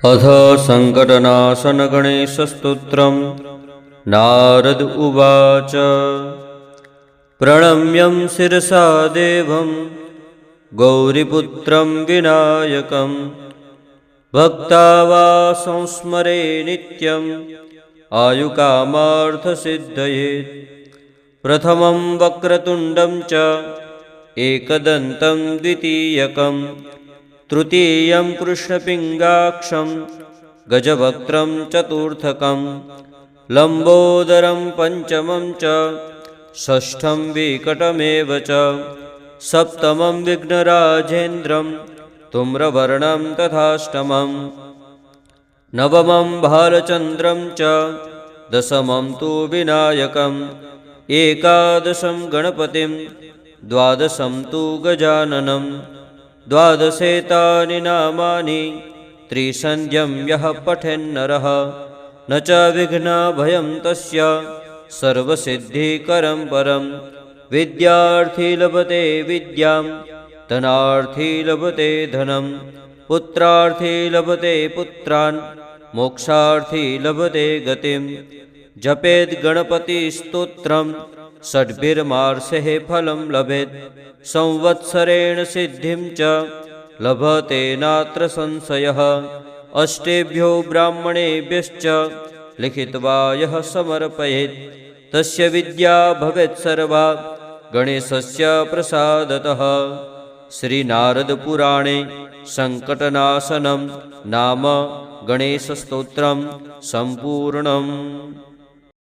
अथ सङ्कटनाशनगणेशस्तोत्रम्। नारद उवाच। प्रणम्यं शिरसा देवं गौरीपुत्रं विनायकं भक्ता वा संस्मरे नित्यम् आयुकामार्थसिद्धये। प्रथमं वक्रतुण्डं च एकदन्तं द्वितीयकं तृतीयं कृष्णपिङ्गाक्षं गजवक्त्रं चतुर्थकं लम्बोदरं पञ्चमं च षष्ठं विकटमेव च सप्तमं विघ्नराजेन्द्रं धूम्रवर्णं तथाष्टमं नवमं भालचन्द्रं च दशमं तु विनायकम् एकादशं गणपतिं द्वादशं तु गजाननं द्वादशेतानि नामानि त्रिसन्ध्यं यः पठेन्नरः न च विघ्नभयं तस्य सर्वसिद्धिकरं परं। विद्यार्थी लभते विद्यां धनार्थी लभते धनं पुत्रार्थी लभते पुत्रान् मोक्षार्थी लभते गतिं। जपेद् गणपतिस्तोत्रं षड्भिर्मार्षेः फलं लभेत् संवत्सरेण सिद्धिं च लभते नात्र संशयः। अष्टेभ्यो ब्राह्मणेभ्यश्च लिखित्वा यः समर्पयेत् तस्य विद्या भवेत् सर्वा गणेशस्य प्रसादतः। श्रीनारदपुराणे सङ्कटनाशनं नाम गणेशस्तोत्रं सम्पूर्णम्।